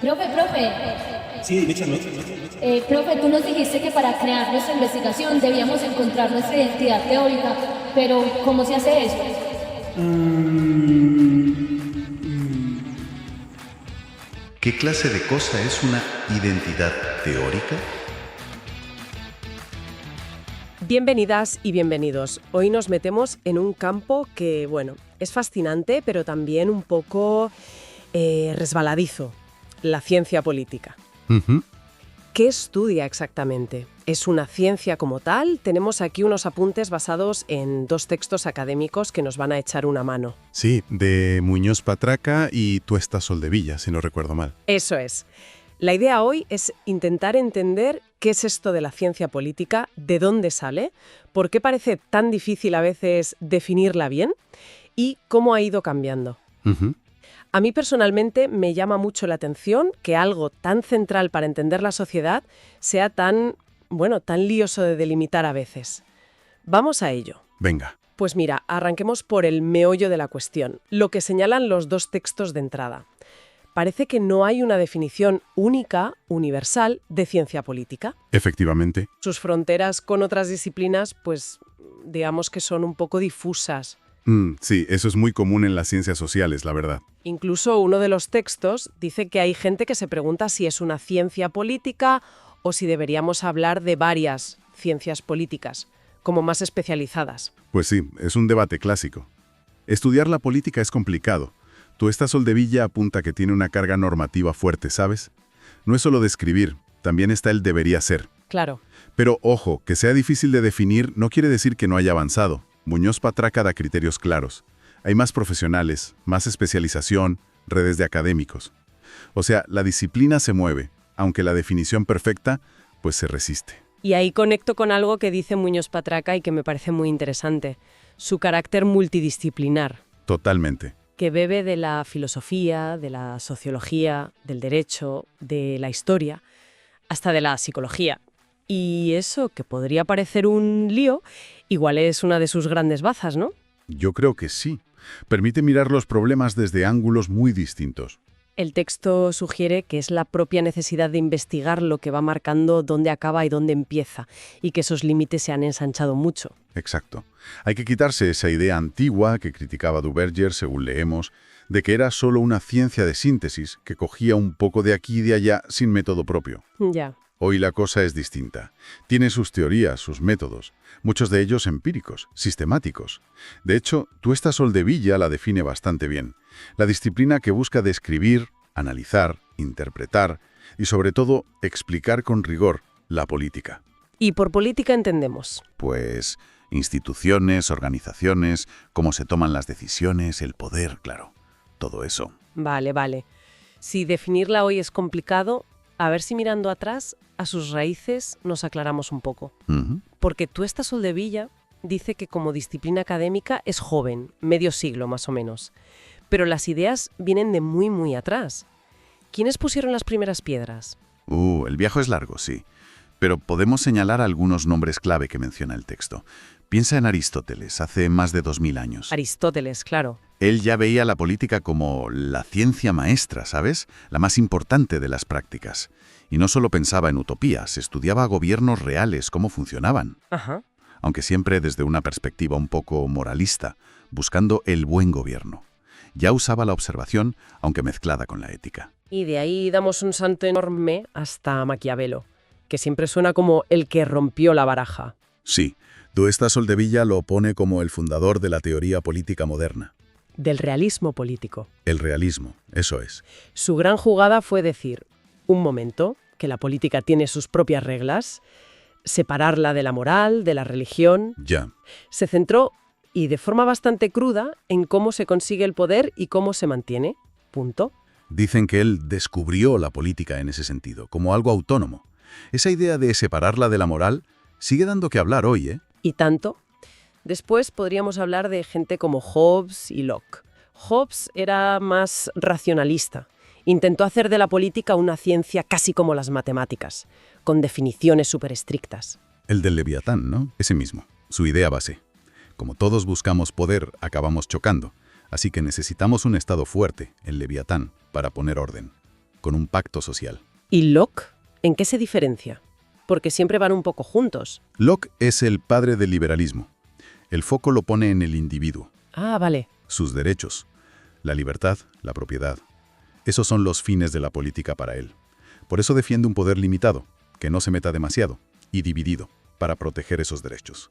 Profe, Sí, échame. profe, tú nos dijiste que para crear nuestra investigación debíamos encontrar nuestra identidad teórica, pero ¿cómo se hace eso? ¿Qué clase de cosa es una identidad teórica? Bienvenidas y bienvenidos. Hoy nos metemos en un campo que, bueno, es fascinante, pero también un poco resbaladizo, la ciencia política. ¿Qué estudia exactamente? ¿Es una ciencia como tal? Tenemos aquí unos apuntes basados en dos textos académicos que nos van a echar una mano. Sí, de Muñoz Patraca y Tuesta Soldevilla, si no recuerdo mal. Eso es. La idea hoy es intentar entender qué es esto de la ciencia política, de dónde sale, por qué parece tan difícil a veces definirla bien y cómo ha ido cambiando. A mí personalmente me llama mucho la atención que algo tan central para entender la sociedad sea tan lioso de delimitar a veces. Vamos a ello. Venga. Pues mira, arranquemos por el meollo de la cuestión, lo que señalan los dos textos de entrada. Parece que no hay una definición única, universal, de ciencia política. Efectivamente. Sus fronteras con otras disciplinas, pues, digamos que son un poco difusas. Sí, eso es muy común en las ciencias sociales, la verdad. Incluso uno de los textos dice que hay gente que se pregunta si es una ciencia política o si deberíamos hablar de varias ciencias políticas, como más especializadas. Pues sí, es un debate clásico. Estudiar la política es complicado. Tuesta Soldevilla apunta que tiene una carga normativa fuerte, ¿sabes? No es solo describir, también está el debería ser. Claro. Pero ojo, que sea difícil de definir no quiere decir que no haya avanzado. Muñoz Patraca da criterios claros. Hay más profesionales, más especialización, redes de académicos. O sea, la disciplina se mueve, aunque la definición perfecta, pues se resiste. Y ahí conecto con algo que dice Muñoz Patraca y que me parece muy interesante. Su carácter multidisciplinar. Totalmente. Que bebe de la filosofía, de la sociología, del derecho, de la historia, hasta de la psicología. Y eso, que podría parecer un lío, igual es una de sus grandes bazas, ¿no? Yo creo que sí. Permite mirar los problemas desde ángulos muy distintos. El texto sugiere que es la propia necesidad de investigar lo que va marcando dónde acaba y dónde empieza, y que esos límites se han ensanchado mucho. Exacto. Hay que quitarse esa idea antigua que criticaba Duverger, según leemos, de que era solo una ciencia de síntesis que cogía un poco de aquí y de allá sin método propio. Ya. Hoy la cosa es distinta. Tiene sus teorías, sus métodos, muchos de ellos empíricos, sistemáticos. De hecho, Tuesta Soldevilla la define bastante bien. La disciplina que busca describir, analizar, interpretar y, sobre todo, explicar con rigor la política. Y por política entendemos. Pues instituciones, organizaciones, cómo se toman las decisiones, el poder, claro. Todo eso. Vale. Si definirla hoy es complicado, a ver si mirando atrás, a sus raíces nos aclaramos un poco. Porque Tuesta Soldevilla dice que como disciplina académica es joven, medio siglo más o menos. Pero las ideas vienen de muy, muy atrás. ¿Quiénes pusieron las primeras piedras? El viaje es largo, sí. Pero podemos señalar algunos nombres clave que menciona el texto. Piensa en Aristóteles, hace más de 2000 años. Aristóteles, claro. Él ya veía la política como la ciencia maestra, ¿sabes? La más importante de las prácticas. Y no solo pensaba en utopías, estudiaba gobiernos reales, cómo funcionaban. Ajá. Aunque siempre desde una perspectiva un poco moralista, buscando el buen gobierno. Ya usaba la observación, aunque mezclada con la ética. Y de ahí damos un salto enorme hasta Maquiavelo, que siempre suena como el que rompió la baraja. Sí, Tuesta Soldevilla lo pone como el fundador de la teoría política moderna. Del realismo político. El realismo, eso es. Su gran jugada fue decir, un momento, que la política tiene sus propias reglas, separarla de la moral, de la religión. Ya. Se centró, y de forma bastante cruda, en cómo se consigue el poder y cómo se mantiene. Punto. Dicen que él descubrió la política en ese sentido, como algo autónomo. Esa idea de separarla de la moral sigue dando que hablar hoy, ¿eh? Y tanto. Después podríamos hablar de gente como Hobbes y Locke. Hobbes era más racionalista. Intentó hacer de la política una ciencia casi como las matemáticas, con definiciones súper estrictas. El del Leviatán, ¿no? Ese mismo. Su idea base. Como todos buscamos poder, acabamos chocando. Así que necesitamos un estado fuerte, el Leviatán, para poner orden. con un pacto social. ¿Y Locke? ¿En qué se diferencia? Porque siempre van un poco juntos. Locke es el padre del liberalismo. El foco lo pone en el individuo, Ah, vale. sus derechos, la libertad, la propiedad. Esos son los fines de la política para él. Por eso defiende un poder limitado, que no se meta demasiado, y dividido, para proteger esos derechos.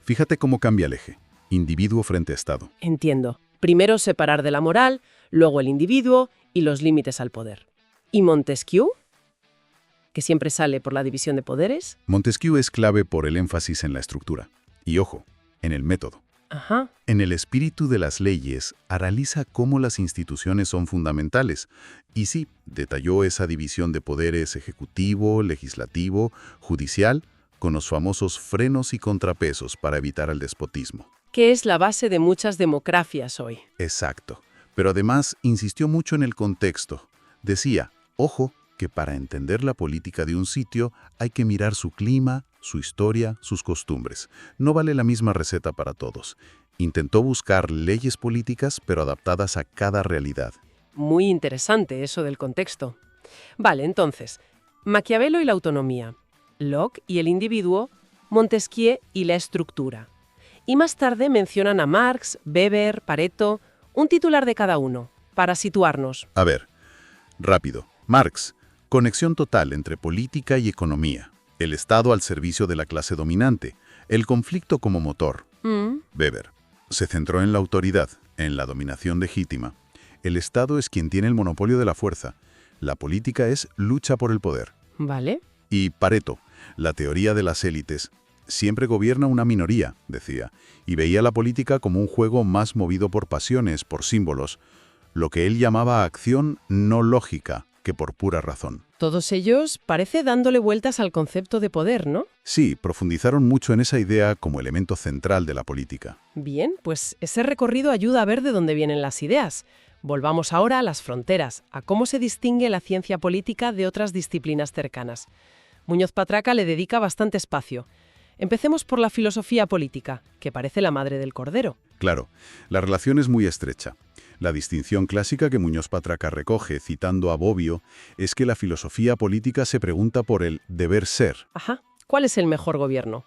Fíjate cómo cambia el eje, individuo frente a Estado. Entiendo. Primero separar de la moral, luego el individuo y los límites al poder. ¿Y Montesquieu? Que siempre sale por la división de poderes. Montesquieu es clave por el énfasis en la estructura. Y ojo, en el método. Ajá. En el espíritu de las leyes, analiza cómo las instituciones son fundamentales. Y sí, detalló esa división de poderes ejecutivo, legislativo, judicial, con los famosos frenos y contrapesos para evitar el despotismo. Que es la base de muchas democracias hoy. Exacto. Pero además insistió mucho en el contexto. Decía, ojo, que para entender la política de un sitio hay que mirar su clima, su historia, sus costumbres. No vale la misma receta para todos. Intentó buscar leyes políticas, pero adaptadas a cada realidad. Muy interesante eso del contexto. Vale, entonces, Maquiavelo y la autonomía, Locke y el individuo, Montesquieu y la estructura. Y más tarde mencionan a Marx, Weber, Pareto, un titular de cada uno, para situarnos. A ver, rápido. Marx, conexión total entre política y economía. El Estado al servicio de la clase dominante. El conflicto como motor. Weber, se centró en la autoridad, en la dominación legítima. El Estado es quien tiene el monopolio de la fuerza. La política es lucha por el poder. Vale. Y Pareto, la teoría de las élites. Siempre gobierna una minoría, decía, y veía la política como un juego más movido por pasiones, por símbolos, lo que él llamaba acción no lógica, que por pura razón. Todos ellos parece dándole vueltas al concepto de poder, ¿no? Sí, profundizaron mucho en esa idea como elemento central de la política. Bien, pues ese recorrido ayuda a ver de dónde vienen las ideas. Volvamos ahora a las fronteras, a cómo se distingue la ciencia política de otras disciplinas cercanas. Muñoz Patraca le dedica bastante espacio. Empecemos por la filosofía política, que parece la madre del cordero. Claro, la relación es muy estrecha. La distinción clásica que Muñoz Patraca recoge, citando a Bobbio, es que la filosofía política se pregunta por el deber ser. Ajá. ¿Cuál es el mejor gobierno?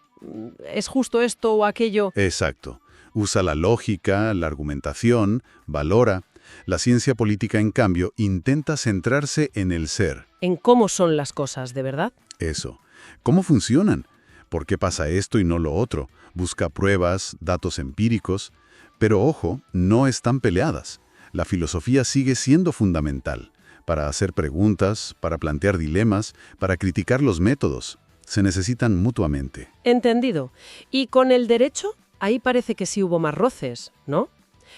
¿Es justo esto o aquello? Exacto. Usa la lógica, la argumentación, valora. La ciencia política, en cambio, intenta centrarse en el ser. En cómo son las cosas, ¿de verdad? Eso. ¿Cómo funcionan? ¿Por qué pasa esto y no lo otro? Busca pruebas, datos empíricos. Pero ojo, no están peleadas. La filosofía sigue siendo fundamental para hacer preguntas, para plantear dilemas, para criticar los métodos. Se necesitan mutuamente. Entendido. ¿Y con el derecho? Ahí parece que sí hubo más roces, ¿no?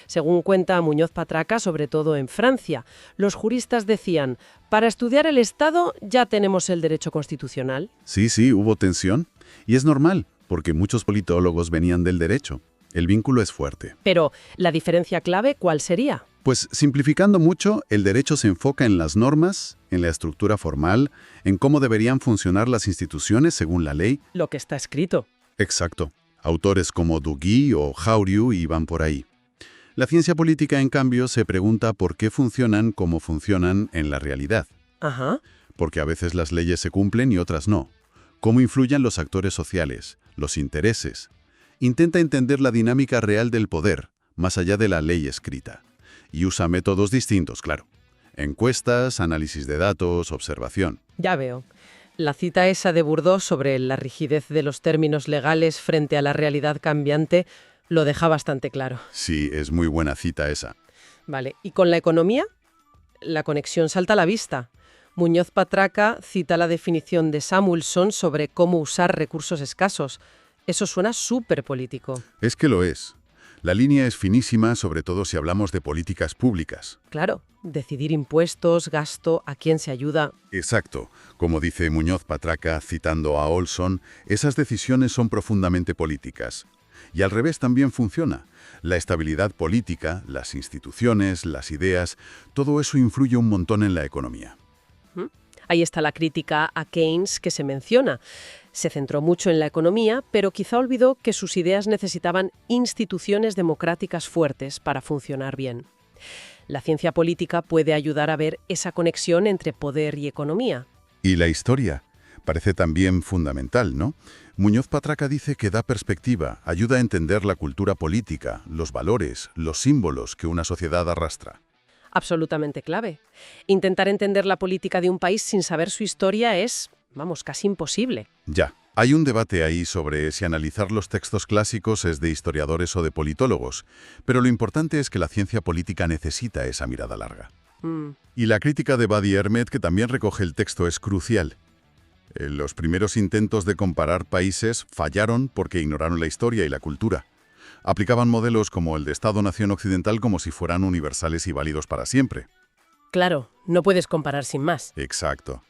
Según cuenta Muñoz Patraca, sobre todo en Francia, los juristas decían, para estudiar el Estado ya tenemos el derecho constitucional. Sí, hubo tensión. Y es normal, porque muchos politólogos venían del derecho. El vínculo es fuerte. Pero, ¿la diferencia clave cuál sería? Pues, simplificando mucho, el derecho se enfoca en las normas, en la estructura formal, en cómo deberían funcionar las instituciones según la ley. Lo que está escrito. Exacto. Autores como Duguy o Jauriu iban por ahí. La ciencia política, en cambio, se pregunta por qué funcionan como funcionan en la realidad. Ajá. Porque a veces las leyes se cumplen y otras no. ¿Cómo influyen los actores sociales, los intereses? Intenta entender la dinámica real del poder, más allá de la ley escrita. Y usa métodos distintos, claro. Encuestas, análisis de datos, observación. Ya veo. La cita esa de Bourdieu sobre la rigidez de los términos legales frente a la realidad cambiante lo deja bastante claro. Sí, es muy buena cita esa. Vale, ¿y con la economía? La conexión salta a la vista. Muñoz Patraca cita la definición de Samuelson sobre cómo usar recursos escasos. Eso suena súper político. Es que lo es. La línea es finísima, sobre todo si hablamos de políticas públicas. Claro, decidir impuestos, gasto, a quién se ayuda. Exacto. Como dice Muñoz Patraca, citando a Olson, esas decisiones son profundamente políticas. Y al revés también funciona. La estabilidad política, las instituciones, las ideas, todo eso influye un montón en la economía. Ahí está la crítica a Keynes que se menciona. Se centró mucho en la economía, pero quizá olvidó que sus ideas necesitaban instituciones democráticas fuertes para funcionar bien. La ciencia política puede ayudar a ver esa conexión entre poder y economía. Y la historia parece también fundamental, ¿no? Muñoz Patraca dice que da perspectiva, ayuda a entender la cultura política, los valores, los símbolos que una sociedad arrastra. Absolutamente clave. Intentar entender la política de un país sin saber su historia es, vamos, casi imposible. Ya, hay un debate ahí sobre si analizar los textos clásicos es de historiadores o de politólogos, pero lo importante es que la ciencia política necesita esa mirada larga. Y la crítica de Badi Hermet, que también recoge el texto, es crucial. Los primeros intentos de comparar países fallaron porque ignoraron la historia y la cultura. Aplicaban modelos como el de Estado-Nación occidental como si fueran universales y válidos para siempre. Claro, no puedes comparar sin más. Exacto.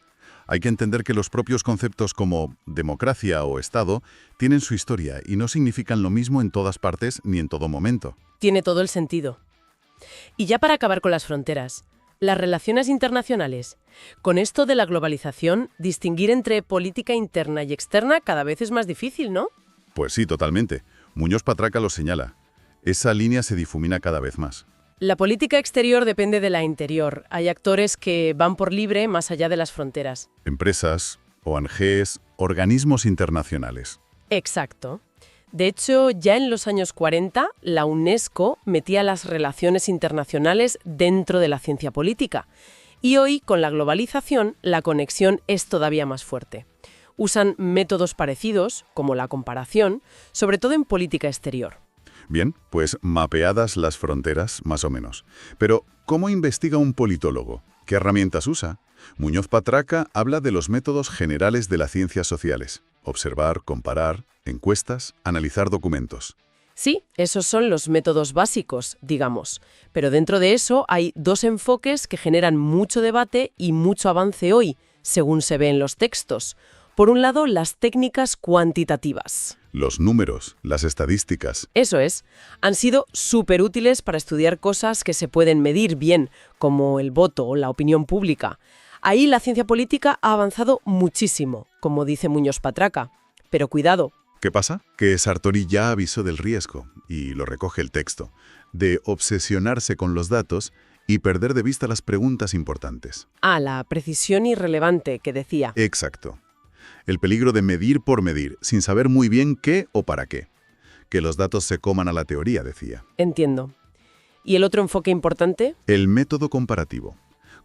Hay que entender que los propios conceptos como democracia o Estado tienen su historia y no significan lo mismo en todas partes ni en todo momento. Tiene todo el sentido. Y ya para acabar con las fronteras, las relaciones internacionales. Con esto de la globalización, distinguir entre política interna y externa cada vez es más difícil, ¿no? Pues sí, totalmente. Muñoz Patraca lo señala. Esa línea se difumina cada vez más. La política exterior depende de la interior. Hay actores que van por libre más allá de las fronteras. Empresas, ONGs, organismos internacionales. Exacto. De hecho, ya en los años 40, la UNESCO metía las relaciones internacionales dentro de la ciencia política. Y hoy, con la globalización, la conexión es todavía más fuerte. Usan métodos parecidos, como la comparación, sobre todo en política exterior. Bien, pues mapeadas las fronteras, más o menos. Pero, ¿cómo investiga un politólogo? ¿Qué herramientas usa? Muñoz Patraca habla de los métodos generales de las ciencias sociales. Observar, comparar, encuestas, analizar documentos. Sí, esos son los métodos básicos, digamos. Pero dentro de eso hay dos enfoques que generan mucho debate y mucho avance hoy, según se ve en los textos. Por un lado, las técnicas cuantitativas. Los números, las estadísticas. Eso es, han sido súper útiles para estudiar cosas que se pueden medir bien, como el voto o la opinión pública. Ahí la ciencia política ha avanzado muchísimo, como dice Muñoz Patraca. Pero cuidado. ¿Qué pasa? Que Sartori ya avisó del riesgo, y lo recoge el texto, de obsesionarse con los datos y perder de vista las preguntas importantes. Ah, la precisión irrelevante que decía. Exacto. El peligro de medir por medir, sin saber muy bien qué o para qué. Que los datos se coman a la teoría, decía. Entiendo. ¿Y el otro enfoque importante? El método comparativo.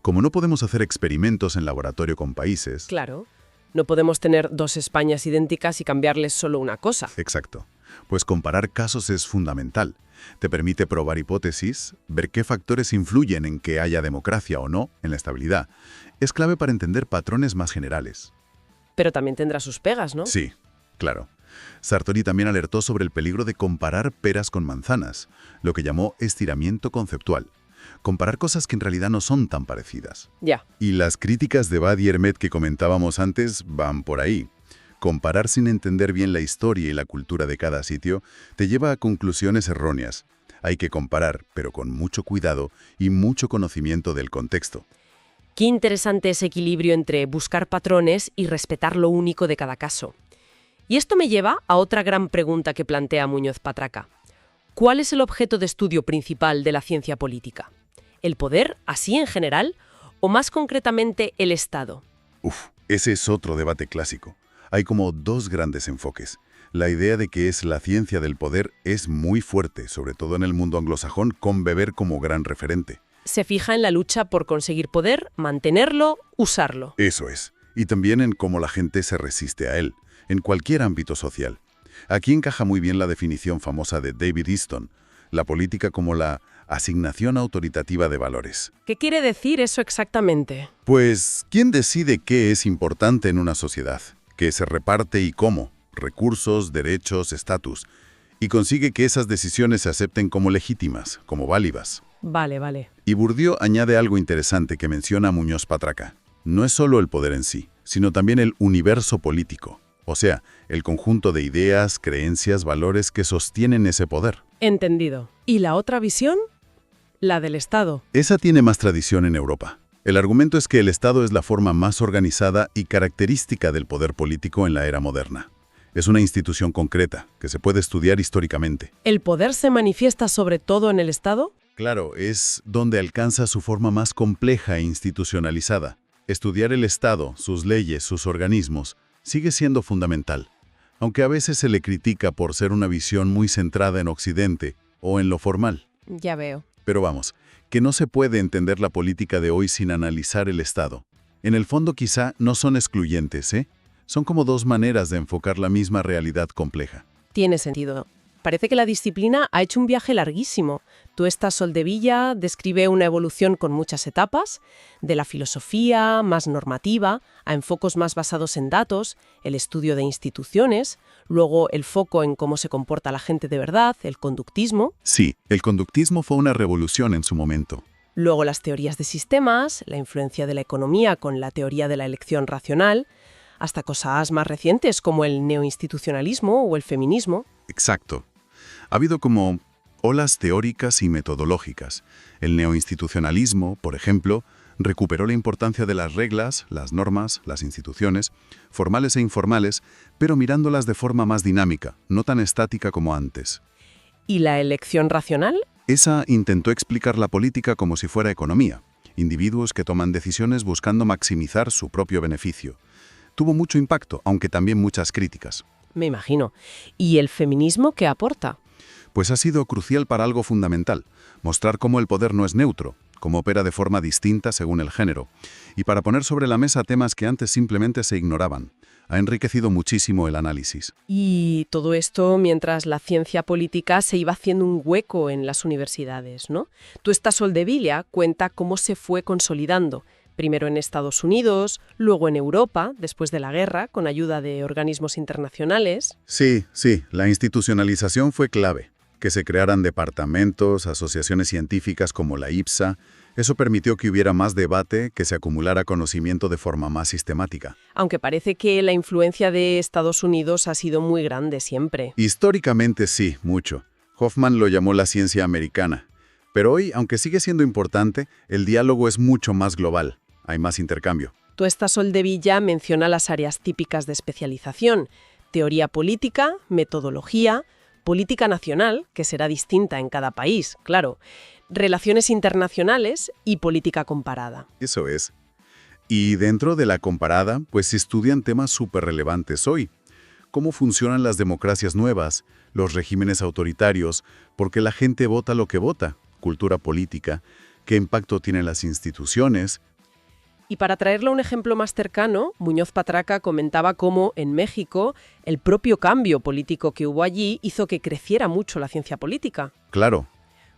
Como no podemos hacer experimentos en laboratorio con países... Claro. No podemos tener dos Españas idénticas y cambiarles solo una cosa. Exacto. Pues comparar casos es fundamental. Te permite probar hipótesis, ver qué factores influyen en que haya democracia o no, en la estabilidad. Es clave para entender patrones más generales. Pero también tendrá sus pegas, ¿no? Sí, claro. Sartori también alertó sobre el peligro de comparar peras con manzanas, lo que llamó estiramiento conceptual. Comparar cosas que en realidad no son tan parecidas. Ya. Y las críticas de Badi Hermet que comentábamos antes van por ahí. Comparar sin entender bien la historia y la cultura de cada sitio te lleva a conclusiones erróneas. Hay que comparar, pero con mucho cuidado y mucho conocimiento del contexto. Qué interesante ese equilibrio entre buscar patrones y respetar lo único de cada caso. Y esto me lleva a otra gran pregunta que plantea Muñoz Patraca. ¿Cuál es el objeto de estudio principal de la ciencia política? ¿El poder, así en general, o más concretamente el Estado? Ese es otro debate clásico. Hay como dos grandes enfoques. La idea de que es la ciencia del poder es muy fuerte, sobre todo en el mundo anglosajón, con Weber como gran referente. Se fija en la lucha por conseguir poder, mantenerlo, usarlo. Eso es. Y también en cómo la gente se resiste a él, en cualquier ámbito social. Aquí encaja muy bien la definición famosa de David Easton, la política como la asignación autoritativa de valores. ¿Qué quiere decir eso exactamente? Pues, ¿quién decide qué es importante en una sociedad? ¿Qué se reparte y cómo? Recursos, derechos, estatus. Y consigue que esas decisiones se acepten como legítimas, como válidas. Vale. Y Bourdieu añade algo interesante que menciona Muñoz Patraca. No es solo el poder en sí, sino también el universo político. O sea, el conjunto de ideas, creencias, valores que sostienen ese poder. Entendido. ¿Y la otra visión? La del Estado. Esa tiene más tradición en Europa. El argumento es que el Estado es la forma más organizada y característica del poder político en la era moderna. Es una institución concreta, que se puede estudiar históricamente. ¿El poder se manifiesta sobre todo en el Estado? Claro, es donde alcanza su forma más compleja e institucionalizada. Estudiar el Estado, sus leyes, sus organismos, sigue siendo fundamental, aunque a veces se le critica por ser una visión muy centrada en Occidente o en lo formal. Ya veo. Pero vamos, que no se puede entender la política de hoy sin analizar el Estado. En el fondo quizá no son excluyentes, ¿eh? Son como dos maneras de enfocar la misma realidad compleja. Tiene sentido. Parece que la disciplina ha hecho un viaje larguísimo. Tuesta Soldevilla describe una evolución con muchas etapas, de la filosofía más normativa a enfocos más basados en datos, el estudio de instituciones, luego el foco en cómo se comporta la gente de verdad, el conductismo, Sí, el conductismo fue una revolución en su momento. luego las teorías de sistemas, la influencia de la economía con la teoría de la elección racional, hasta cosas más recientes como el neoinstitucionalismo o el feminismo. Exacto. Ha habido como olas teóricas y metodológicas. El neoinstitucionalismo, por ejemplo, recuperó la importancia de las reglas, las normas, las instituciones, formales e informales, pero mirándolas de forma más dinámica, no tan estática como antes. ¿Y la elección racional? Esa intentó explicar la política como si fuera economía, individuos que toman decisiones buscando maximizar su propio beneficio. Tuvo mucho impacto, aunque también muchas críticas. Me imagino. ¿Y el feminismo qué aporta? Pues ha sido crucial para algo fundamental, mostrar cómo el poder no es neutro, cómo opera de forma distinta según el género, y para poner sobre la mesa temas que antes simplemente se ignoraban. Ha enriquecido muchísimo el análisis. Y todo esto mientras la ciencia política se iba haciendo un hueco en las universidades, ¿no? Tuesta Soldevilla cuenta cómo se fue consolidando, primero en Estados Unidos, luego en Europa, después de la guerra, con ayuda de organismos internacionales. Sí, la institucionalización fue clave. Que se crearan departamentos, asociaciones científicas como la IPSA, eso permitió que hubiera más debate, que se acumulara conocimiento de forma más sistemática. Aunque parece que la influencia de Estados Unidos ha sido muy grande siempre. Históricamente sí, mucho. Hoffman lo llamó la ciencia americana. Pero hoy, aunque sigue siendo importante, el diálogo es mucho más global. Hay más intercambio. Tuesta Soldevilla menciona las áreas típicas de especialización: teoría política, metodología, política nacional, que será distinta en cada país, claro, relaciones internacionales y política comparada. Eso es. Y dentro de la comparada, pues se estudian temas súper relevantes hoy. Cómo funcionan las democracias nuevas, los regímenes autoritarios, por qué la gente vota lo que vota, cultura política, qué impacto tienen las instituciones. Y para traerle un ejemplo más cercano, Muñoz Patraca comentaba cómo, en México, el propio cambio político que hubo allí hizo que creciera mucho la ciencia política. Claro.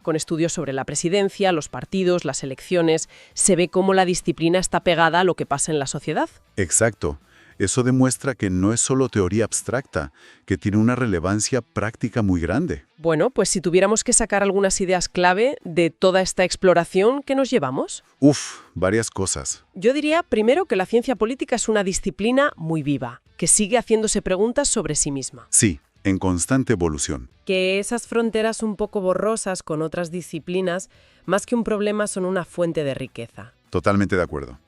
Con estudios sobre la presidencia, los partidos, las elecciones, se ve cómo la disciplina está pegada a lo que pasa en la sociedad. Exacto. Eso demuestra que no es solo teoría abstracta, que tiene una relevancia práctica muy grande. Bueno, pues si tuviéramos que sacar algunas ideas clave de toda esta exploración, ¿qué nos llevamos? Varias cosas. Yo diría, primero, que la ciencia política es una disciplina muy viva, que sigue haciéndose preguntas sobre sí misma. Sí, en constante evolución. Que esas fronteras un poco borrosas con otras disciplinas, más que un problema, son una fuente de riqueza. Totalmente de acuerdo.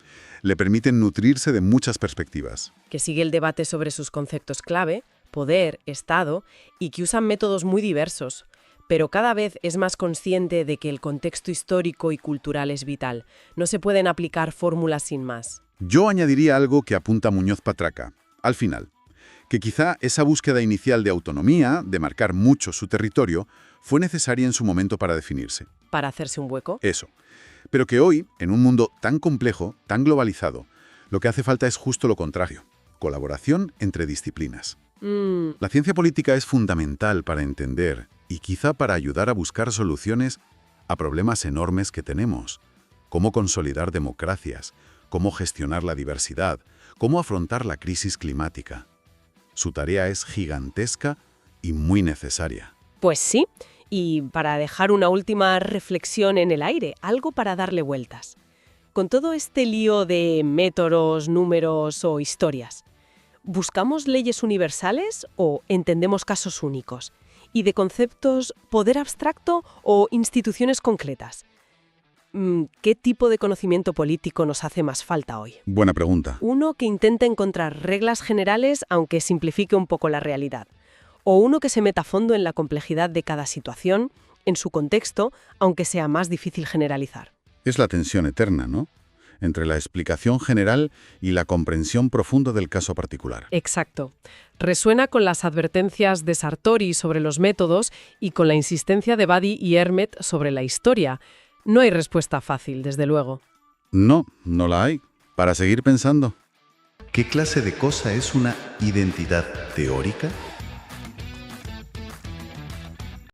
Le permiten nutrirse de muchas perspectivas. Que sigue el debate sobre sus conceptos clave, poder, Estado, y que usan métodos muy diversos, pero cada vez es más consciente de que el contexto histórico y cultural es vital. No se pueden aplicar fórmulas sin más. Yo añadiría algo que apunta Muñoz Patraca, al final, que quizá esa búsqueda inicial de autonomía, de marcar mucho su territorio, fue necesaria en su momento para definirse. ¿Para hacerse un hueco? Eso. Pero que hoy, en un mundo tan complejo, tan globalizado, lo que hace falta es justo lo contrario: colaboración entre disciplinas. La ciencia política es fundamental para entender y quizá para ayudar a buscar soluciones a problemas enormes que tenemos. Cómo consolidar democracias, cómo gestionar la diversidad, cómo afrontar la crisis climática. Su tarea es gigantesca y muy necesaria. Pues sí. Y para dejar una última reflexión en el aire, algo para darle vueltas. Con todo este lío de métodos, números o historias, ¿buscamos leyes universales o entendemos casos únicos? Y de conceptos, poder abstracto o instituciones concretas. ¿Qué tipo de conocimiento político nos hace más falta hoy? Buena pregunta. Uno que intente encontrar reglas generales aunque simplifique un poco la realidad. O uno que se meta a fondo en la complejidad de cada situación en su contexto, aunque sea más difícil generalizar. Es la tensión eterna, ¿no? Entre la explicación general y la comprensión profunda del caso particular. Exacto. Resuena con las advertencias de Sartori sobre los métodos y con la insistencia de Buddy y Hermet sobre la historia. No hay respuesta fácil, desde luego. No, no la hay. Para seguir pensando. ¿Qué clase de cosa es una identidad teórica?